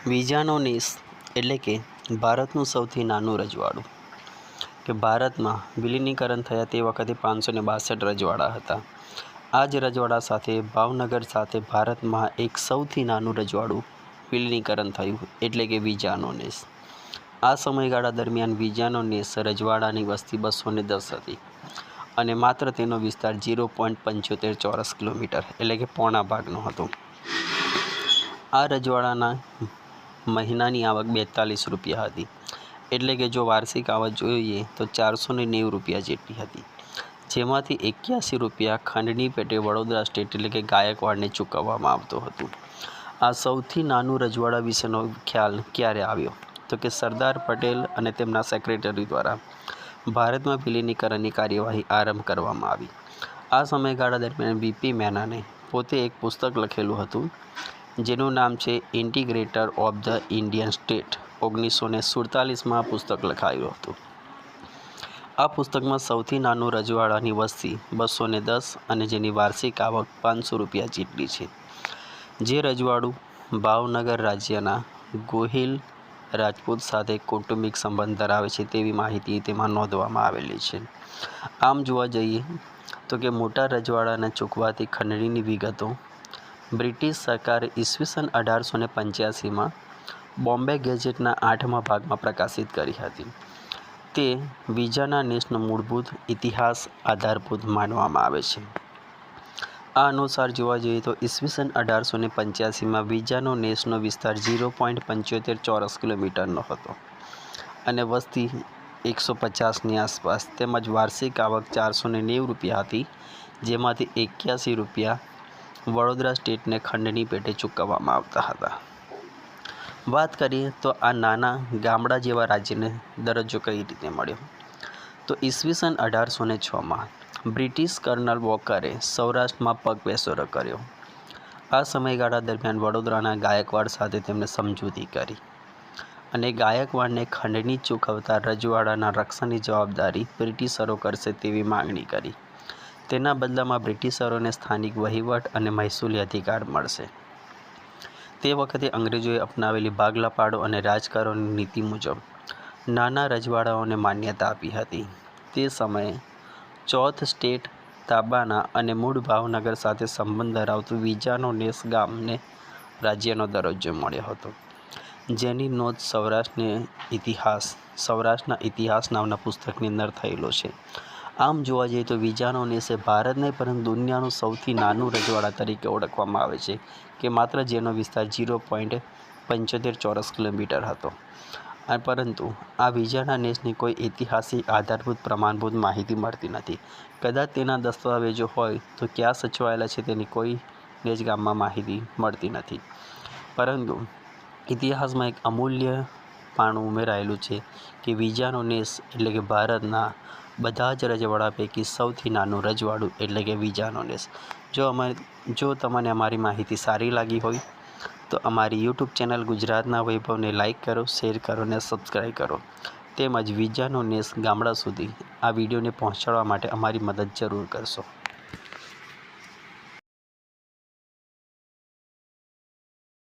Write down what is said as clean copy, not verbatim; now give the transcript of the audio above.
વિજાનો નેસ એટલે કે ભારતનું સૌથી નાનું રજવાડું કે ભારતમાં વિલીનીકરણ થયા તે વખતે 562 રજવાડા હતા. આ જ રજવાડા સાથે ભાવનગર સાથે ભારતમાં એક સૌથી નાનું રજવાડું વિલીનીકરણ થયું એટલે કે વિજાનો નેસ. આ સમયગાળા દરમિયાન વિજાનો નેસ રજવાડાની વસ્તી 210 હતી અને માત્ર તેનો વિસ્તાર 0.75 ચોરસ કિલોમીટર એટલે કે પોણા ભાગનો હતો. આ રજવાડાના મહિનાની આવક 42 રૂપિયા હતી એટલે કે જો વાર્ષિક આવક જોઈએ તો 490 રૂપિયા જેટલી હતી, જેમાંથી 81 રૂપિયા ખંડની પેટે વડોદરા સ્ટેટ એટલે કે ગાયકવાડને ચૂકવવામાં આવતો હતો. આ સૌથી નાનું રજવાડા વિશેનો ખ્યાલ ક્યારે આવ્યો તો કે સરદાર પટેલ અને તેમના સેક્રેટરી દ્વારા ભારતમાં વિલીનીકરણની કાર્યવાહી આરંભ કરવામાં આવી. આ સમયગાળા દરમિયાન વીપી મેનને પોતે એક પુસ્તક લખેલું હતું જેનું નામ છે integrator of the Indian state. 1947માં આ પુસ્તક લખાયું હતું. આ પુસ્તકમાં સૌથી નાનું રજવાડાની વસ્તી 210 અને જેની વાર્ષિક આવક 500 રૂપિયા જેટલી છે. જે રજવાડું ભાવનગર રાજ્યના ગોહિલ રાજપૂત સાથે કૌટુંબિક સંબંધ ધરાવે છે તેવી માહિતી તેમાં નોંધવામાં આવેલી છે. આમ જોવા જઈએ તો કે મોટા રજવાડાને ચૂકવાતી ખંડણીની વિગતો બ્રિટિશ સરકારે ઈસવીસન 1885માં બોમ્બે ગેઝેટના 8મા ભાગમાં પ્રકાશિત કરી હતી. તે વિજાના નેસનો મૂળભૂત ઇતિહાસ આધારભૂત માનવામાં આવે છે. આ અનુસાર જોવા જઈએ તો ઈસવીસન 1885માં વિજાનો નેસનો વિસ્તાર 0.75 ચોરસ કિલોમીટરનો હતો અને વસ્તી 150ની આસપાસ તેમજ વાર્ષિક આવક 490 રૂપિયા હતી, જેમાંથી 81 રૂપિયા વડોદરા સ્ટેટને ખંડની પેટે ચૂકવવામાં આવતા હતા. વાત કરીએ તો આ નાના ગામડા જેવા રાજ્યને દરજ્જો કઈ રીતે મળ્યો તો ઈસવીસન 1806માં બ્રિટિશ કર્નલ વોકરે સૌરાષ્ટ્રમાં પગપેસારો કર્યો. આ સમયગાળા દરમિયાન વડોદરાના ગાયકવાડ સાથે તેમણે સમજૂતી કરી અને ગાયકવાડને ખંડની ચૂકવતા રજવાડાના રક્ષણની જવાબદારી બ્રિટિશરો કરશે તેવી માંગણી કરી. તેના બદલામાં બ્રિટિશરોને સ્થાનિક વહીવટ અને મહેસૂલી અધિકાર મળશે. તે વખતે અંગ્રેજોએ અપનાવેલી ભાગલા પાડો અને રાજકારોની નીતિ મુજબ નાના રજવાડાઓને માન્યતા આપી હતી. તે સમયે ચોથ સ્ટેટ તાબાના અને મૂળ ભાવનગર સાથે સંબંધ ધરાવતું વિજાનો નેસ ગામને રાજ્યનો દરજ્જો મળ્યો હતો, જેની નોંધ સૌરાષ્ટ્રના ઇતિહાસ નામના પુસ્તકની અંદર થયેલો છે. આમ જોવા જઈએ તો વિજાનો નેસ એ ભારત નહીં પરંતુ દુનિયાનું સૌથી નાનું રજવાડા તરીકે ઓળખવામાં આવે છે કે માત્ર જેનો વિસ્તાર 0.75 ચોરસ કિલોમીટર હતો. પરંતુ આ વિજાના નેસની કોઈ ઐતિહાસિક આધારભૂત પ્રમાણભૂત માહિતી મળતી નથી. કદાચ તેના દસ્તાવેજો હોય તો ક્યાં સચવાયેલા છે તેની કોઈ જ ગામમાં માહિતી મળતી નથી. પરંતુ ઇતિહાસમાં એક અમૂલ્ય પાણું ઉમેરાયેલું છે કે વિજાનો નેસ એટલે કે ભારતના બધા જ રજવાડા પૈકી સૌથી નાનું રજવાડું એટલે કે વિજાનો નેસ. જો તમને અમારી માહિતી સારી લાગી હોય તો અમારી યુટ્યુબ ચેનલ ગુજરાતના વૈભવને લાઇક કરો, શેર કરો અને સબસ્ક્રાઈબ કરો. તેમજ વિજાનો નેસ ગામડા સુધી આ વિડીયોને પહોંચાડવા માટે અમારી મદદ જરૂર કરશો.